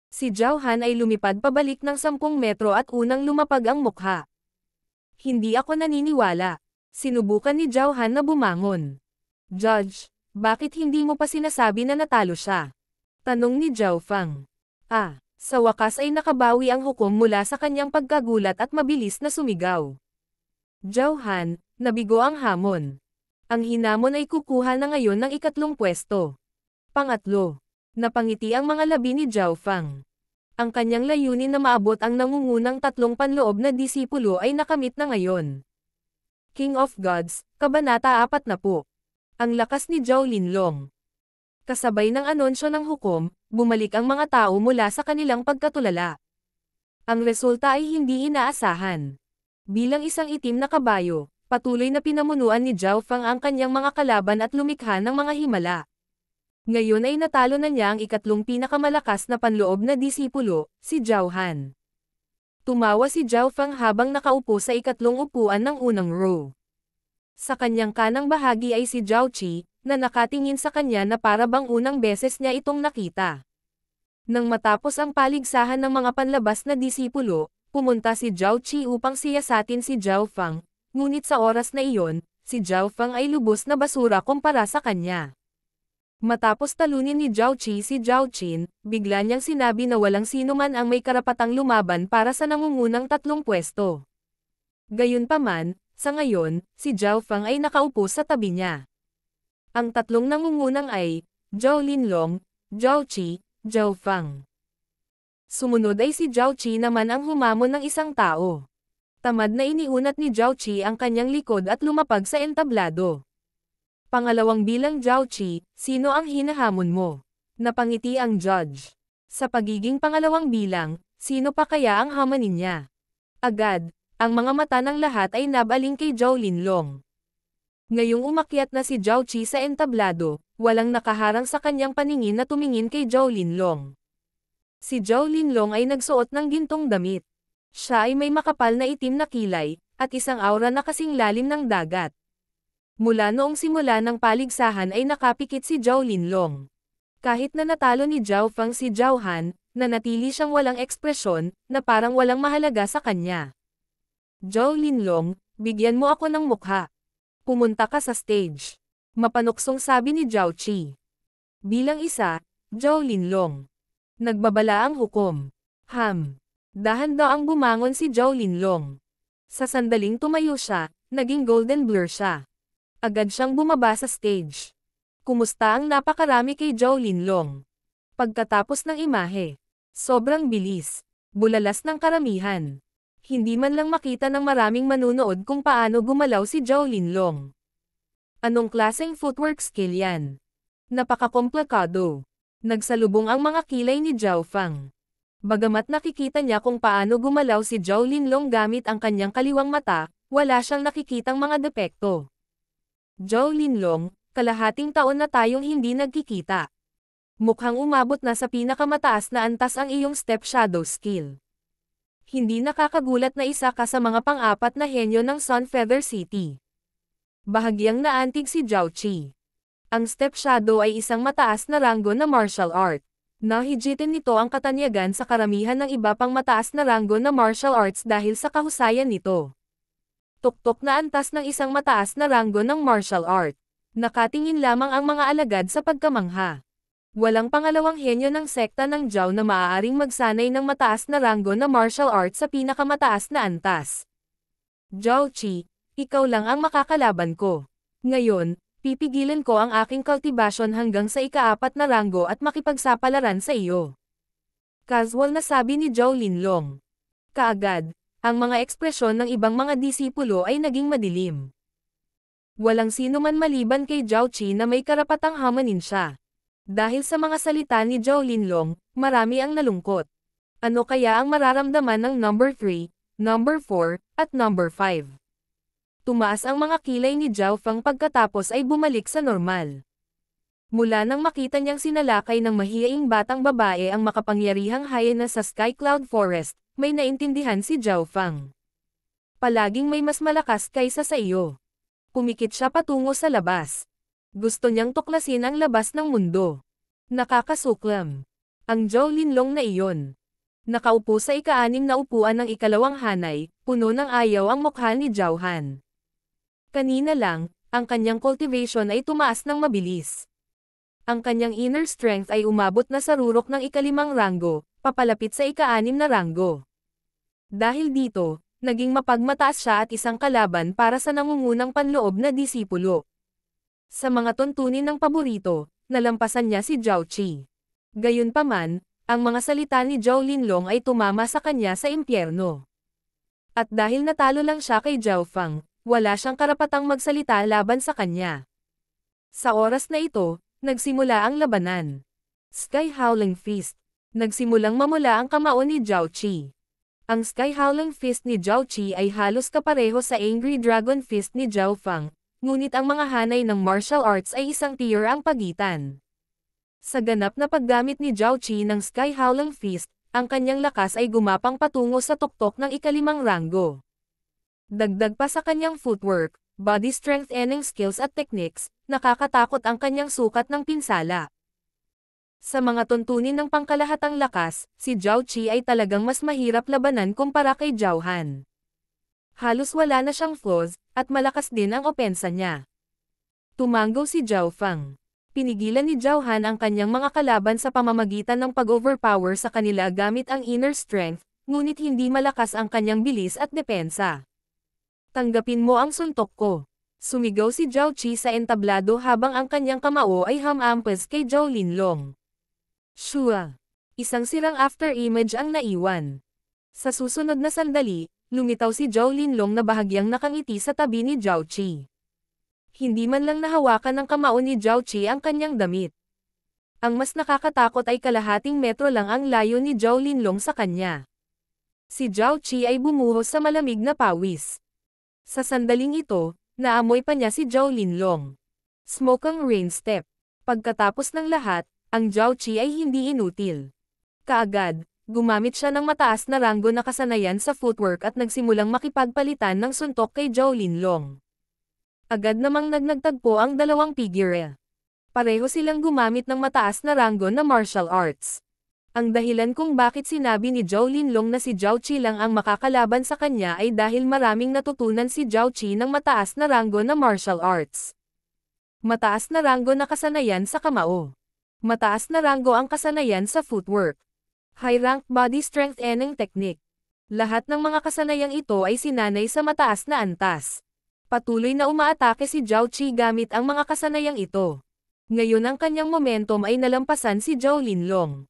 Si Zhao Han ay lumipad pabalik ng 10 metro at unang lumapag ang mukha. Hindi ako naniniwala. Sinubukan ni Zhao Han na bumangon. Judge, bakit hindi mo pa sinasabi na natalo siya? Tanong ni Zhao Fang. Sa wakas ay nakabawi ang hukom mula sa kanyang pagkagulat at mabilis na sumigaw. Zhao Han, nabigo ang hamon. Ang hinamon ay kukuha na ngayon ng 3 pwesto. Pangatlo, napangiti ang mga labi ni Zhao Fang. Ang kanyang layunin na maabot ang nangungunang 3 panloob na disipulo ay nakamit na ngayon. King of Gods, Kabanata 40. Ang lakas ni Zhao Linlong. Kasabay ng anunsyo ng hukom, bumalik ang mga tao mula sa kanilang pagkatulala. Ang resulta ay hindi inaasahan. Bilang isang itim na kabayo, patuloy na pinamunuan ni Zhao Fang ang kanyang mga kalaban at lumikha ng mga himala. Ngayon ay natalo na niya ang 3 pinakamalakas na panloob na disipulo, si Zhao Han. Tumawa si Zhao Fang habang nakaupo sa 3 upuan ng unang row. Sa kanyang kanang bahagi ay si Zhao Qi, na nakatingin sa kanya na para bang unang beses niya itong nakita. Nang matapos ang paligsahan ng mga panlabas na disipulo, pumunta si Zhao Qi upang siyasatin si Zhao Fang, ngunit sa oras na iyon, si Zhao Fang ay lubos na basura kumpara sa kanya. Matapos talunin ni Zhao Qi si Zhao Qin, bigla niyang sinabi na walang sino man ang may karapatang lumaban para sa nangungunang 3 pwesto. Gayunpaman, sa ngayon, si Zhao Fang ay nakaupo sa tabi niya. Ang 3 nangungunang ay, Zhao Linlong, Zhao Qi, Zhao Fang. Sumunod ay si Zhao Qi naman ang humamon ng isang tao. Tamad na iniunat ni Zhao Qi ang kanyang likod at lumapag sa entablado. Pangalawang bilang Zhao Qi, sino ang hinahamon mo? Napangiti ang judge. Sa pagiging pangalawang bilang, sino pa kaya ang hamanin niya? Agad, ang mga mata ng lahat ay nabaling kay Zhao Linlong. Ngayong umakyat na si Zhao Qi sa entablado, walang nakaharang sa kanyang paningin na tumingin kay Zhao Linlong. Si Zhao Linlong ay nagsuot ng gintong damit. Siya ay may makapal na itim na kilay, at isang aura na kasing lalim ng dagat. Mula noong simula ng paligsahan ay nakapikit si Zhao Linlong. Kahit na natalo ni Zhao Fang si Zhao Han, nanatili siyang walang ekspresyon, na parang walang mahalaga sa kanya. Zhao Linlong, bigyan mo ako ng mukha. Pumunta ka sa stage. Mapanuksong sabi ni Zhao Qi. Bilang isa, Zhao Linlong. Nagbabala ang hukom. Dahan-daang bumangon si Zhao Linlong. Sa sandaling tumayo siya, naging golden blur siya. Agad siyang bumaba sa stage. Kumusta ang napakarami kay Zhao Linlong? Pagkatapos ng imahe. Sobrang bilis. Bulalas ng karamihan. Hindi man lang makita ng maraming manunood kung paano gumalaw si Zhao Linlong. Anong klaseng footwork skill yan? Napakakomplikado. Nagsalubong ang mga kilay ni Zhao Fang. Bagamat nakikita niya kung paano gumalaw si Zhao Linlong gamit ang kanyang kaliwang mata, wala siyang nakikitang mga depekto. Zhao Linlong, kalahating taon na tayong hindi nagkikita. Mukhang umabot na sa pinakamataas na antas ang iyong step shadow skill. Hindi nakakagulat na isa ka sa mga pang-4 na henyo ng Sun Feather City. Bahagyang naantig si Zhao Qi. Ang step shadow ay isang mataas na ranggo na martial art. Nahigitin nito ang katanyagan sa karamihan ng iba pang mataas na ranggo na martial arts dahil sa kahusayan nito. Tuktok na antas ng isang mataas na ranggo ng martial art. Nakatingin lamang ang mga alagad sa pagkamangha. Walang pangalawang henyo ng sekta ng Jiao na maaaring magsanay ng mataas na ranggo na martial art sa pinakamataas na antas. Zhao Qi, ikaw lang ang makakalaban ko. Ngayon, pipigilan ko ang aking kultibasyon hanggang sa ika-4 na ranggo at makipagsapalaran sa iyo. Casual na sabi ni Zhao Linlong. Kaagad, ang mga ekspresyon ng ibang mga disipulo ay naging madilim. Walang sino man maliban kay Zhao Qi na may karapatang hamanin siya. Dahil sa mga salita ni Zhao Linlong, marami ang nalungkot. Ano kaya ang mararamdaman ng number 3, number 4, at number 5? Tumaas ang mga kilay ni Zhao Feng pagkatapos ay bumalik sa normal. Mula nang makita niyang sinalakay ng mahiyaing batang babae ang makapangyarihang hyena sa Sky Cloud Forest, may naintindihan si Zhao Feng. Palaging may mas malakas kaysa sa iyo. Pumikit siya patungo sa labas. Gusto niyang tuklasin ang labas ng mundo. Nakakasuklam. Ang Zhao Linlong na iyon. Nakaupo sa ika-6 na upuan ng ikalawang hanay, puno ng ayaw ang mukha ni Zhao Han. Kanina lang, ang kanyang cultivation ay tumaas ng mabilis. Ang kanyang inner strength ay umabot na sa rurok ng ika-5 ranggo, papalapit sa ika-6 na ranggo. Dahil dito, naging mapagmataas siya at isang kalaban para sa nangungunang panloob na disipulo. Sa mga tuntunin ng paborito, nalampasan niya si Zhao Qi. Gayunpaman, ang mga salita ni Zhao Linlong ay tumama sa kanya sa impyerno. At dahil natalo lang siya kay Zhao Feng, wala siyang karapatang magsalita laban sa kanya. Sa oras na ito, nagsimula ang labanan. Sky Howling Fist. Nagsimulang mamula ang kamao ni Zhao Qi. Ang Sky Howling Fist ni Zhao Qi ay halos kapareho sa Angry Dragon Fist ni Zhao Feng, ngunit ang mga hanay ng martial arts ay isang tier ang pagitan. Sa ganap na paggamit ni Zhao Qi ng Sky Howling Fist, ang kanyang lakas ay gumapang patungo sa tuktok ng ika-5 ranggo. Dagdag pa sa kanyang footwork, body strengthening skills at techniques, nakakatakot ang kanyang sukat ng pinsala. Sa mga tuntunin ng pangkalahatang lakas, si Zhao Qi ay talagang mas mahirap labanan kumpara kay Zhao Han. Halos wala na siyang flaws, at malakas din ang opensa niya. Tumanggo si Zhao Feng. Pinigilan ni Zhao Han ang kanyang mga kalaban sa pamamagitan ng pag-overpower sa kanila gamit ang inner strength, ngunit hindi malakas ang kanyang bilis at depensa. Tanggapin mo ang suntok ko. Sumigaw si Zhao Qi sa entablado habang ang kanyang kamao ay hamampas kay Zhao Linlong. Shua! Isang sirang after image ang naiwan. Sa susunod na sandali, lumitaw si Zhao Linlong na bahagyang nakangiti sa tabi ni Zhao Qi. Hindi man lang nahawakan ng kamao ni Zhao Qi ang kanyang damit. Ang mas nakakatakot ay kalahating metro lang ang layo ni Zhao Linlong sa kanya. Si Zhao Qi ay bumuhos sa malamig na pawis. Sa sandaling ito, naamoy pa niya si Zhao Linlong. Smoke ang rain step. Pagkatapos ng lahat, ang Zhao Qi ay hindi inutil. Kaagad, gumamit siya ng mataas na ranggo na kasanayan sa footwork at nagsimulang makipagpalitan ng suntok kay Zhao Linlong. Agad namang nagtagpo ang dalawang figure. Pareho silang gumamit ng mataas na ranggo na martial arts. Ang dahilan kung bakit sinabi ni Zhao Linlong na si Zhao Qi lang ang makakalaban sa kanya ay dahil maraming natutunan si Zhao Qi ng mataas na ranggo na martial arts. Mataas na ranggo na kasanayan sa kamao. Mataas na ranggo ang kasanayan sa footwork. High-rank body strengthening technique. Lahat ng mga kasanayang ito ay sinanay sa mataas na antas. Patuloy na umaatake si Zhao Qi gamit ang mga kasanayang ito. Ngayon ang kanyang momentum ay nalampasan si Zhao Linlong.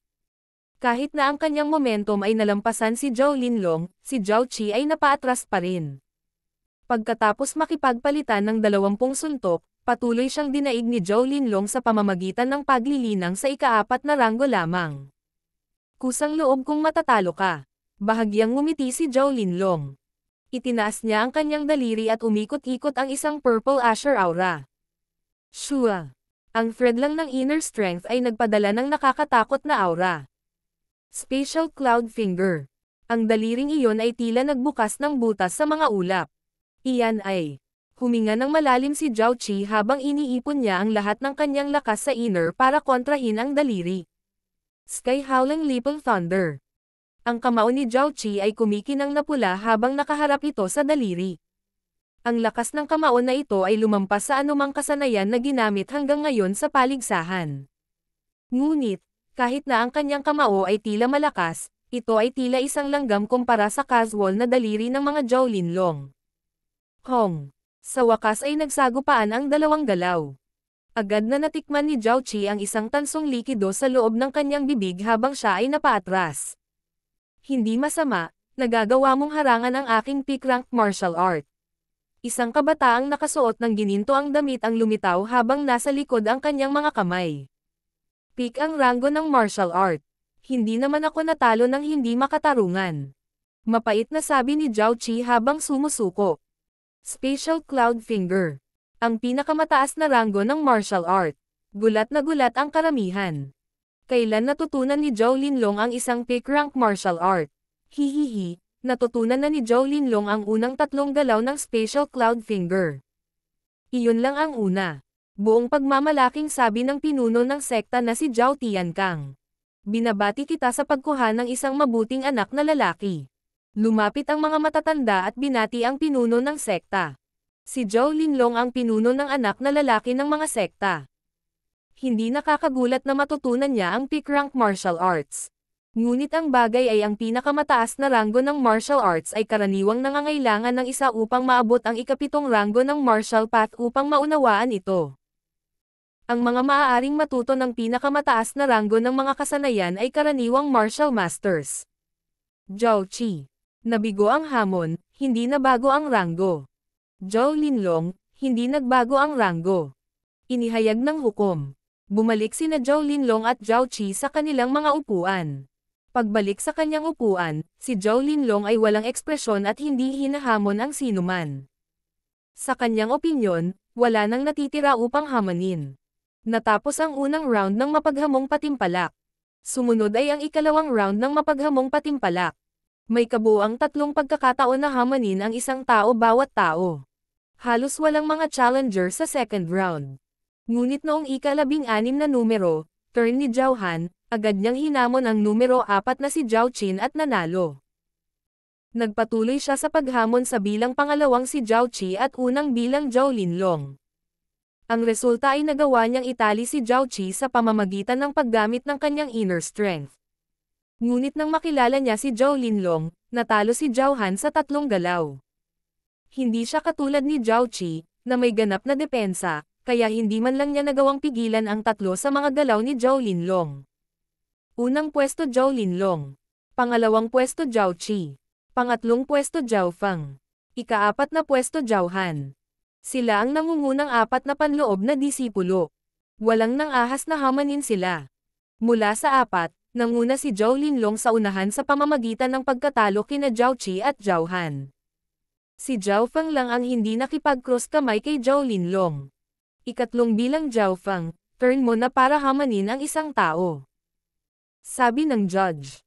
Kahit na ang kanyang momentum ay nalampasan si Zhao Linlong, si Zhao Qi ay napaatras pa rin. Pagkatapos makipagpalitan ng 20 suntok, patuloy siyang dinaig ni Zhao Linlong sa pamamagitan ng paglilinang sa ika-4 na ranggo lamang. Kusang loob kung matatalo ka. Bahagyang ngumiti si Zhao Linlong. Itinaas niya ang kanyang daliri at umikot-ikot ang isang purple asher aura. Shua! Ang thread lang ng inner strength ay nagpadala ng nakakatakot na aura. Spatial Cloud Finger. Ang daliring iyon ay tila nagbukas ng butas sa mga ulap. Iyan ay. Huminga ng malalim si Zhao Qi habang iniipon niya ang lahat ng kanyang lakas sa inner para kontrahin ang daliri. Sky Howling Little Thunder. Ang kamao ni Zhao Qi ay kumikinang na pula habang nakaharap ito sa daliri. Ang lakas ng kamao na ito ay lumampas sa anumang kasanayan na ginamit hanggang ngayon sa paligsahan. Ngunit, kahit na ang kanyang kamao ay tila malakas, ito ay tila isang langgam kumpara sa casual na daliri ng mga Zhao Linlong. Hong! Sa wakas ay nagsagupaan ang dalawang galaw. Agad na natikman ni Zhao Qi ang isang tansong likido sa loob ng kanyang bibig habang siya ay napaatras. Hindi masama, nagagawa mong harangan ang aking peak-ranked martial art. Isang kabataang nakasuot ng gininto ang damit ang lumitaw habang nasa likod ang kanyang mga kamay. Peak ang ranggo ng martial art. Hindi naman ako natalo ng hindi makatarungan. Mapait na sabi ni Zhao Qi habang sumusuko. Special Cloud Finger. Ang pinakamataas na ranggo ng martial art. Gulat na gulat ang karamihan. Kailan natutunan ni Zhao Linlong ang isang peak-rank martial art? Hihihi, natutunan na ni Zhao Linlong ang unang tatlong galaw ng Special Cloud Finger. Iyon lang ang una. Buong pagmamalaking sabi ng pinuno ng sekta na si Zhao Tiankang. Binabati kita sa pagkuha ng isang mabuting anak na lalaki. Lumapit ang mga matatanda at binati ang pinuno ng sekta. Si Zhao Linlong ang pinuno ng anak na lalaki ng mga sekta. Hindi nakakagulat na matutunan niya ang peak-rank martial arts. Ngunit ang bagay ay ang pinakamataas na ranggo ng martial arts ay karaniwang nangangailangan ng isa upang maabot ang ikapitong ranggo ng martial path upang maunawaan ito. Ang mga maaaring matuto ng pinakamataas na ranggo ng mga kasanayan ay karaniwang martial masters. Zhao Qi. Nabigo ang hamon, hindi nabago ang ranggo. Zhao Linlong, hindi nagbago ang ranggo. Inihayag ng hukom. Bumalik sina Zhao Linlong at Zhao Qi sa kanilang mga upuan. Pagbalik sa kanyang upuan, si Zhao Linlong ay walang ekspresyon at hindi hinahamon ang sinuman. Sa kanyang opinyon, wala nang natitira upang hamanin. Natapos ang unang round ng mapaghamong patimpalak. Sumunod ay ang ikalawang round ng mapaghamong patimpalak. May kabuuang 3 pagkakataon na hamanin ang isang tao bawat tao. Halos walang mga challenger sa second round. Ngunit noong ika-16 na numero, turn ni Zhao Han, agad niyang hinamon ang numero 4 na si Zhao Qin at nanalo. Nagpatuloy siya sa paghamon sa bilang pangalawang si Zhao Qi at unang bilang Zhao Linlong. Ang resulta ay nagawa niyang itali si Zhao Qi sa pamamagitan ng paggamit ng kanyang inner strength. Ngunit nang makilala niya si Zhao Linlong, natalo si Zhao Han sa 3 galaw. Hindi siya katulad ni Zhao Qi, na may ganap na depensa, kaya hindi man lang niya nagawang pigilan ang 3 sa mga galaw ni Zhao Linlong. Unang pwesto Zhao Linlong. Pangalawang pwesto Zhao Qi. Pangatlong pwesto Zhao Feng. Ika-4 na pwesto Zhao Han. Sila ang nangungunang 4 na panloob na disipulo. Walang nang-ahas na hamanin sila. Mula sa 4, nanguna si Zhao Linlong sa unahan sa pamamagitan ng pagkatalo kina Zhao Qi at Zhao Han. Si Zhao Feng lang ang hindi nakipag-cross kamay kay Zhao Linlong. Ikatlong bilang Zhao Feng, turn mo na para hamanin ang isang tao. Sabi ng judge.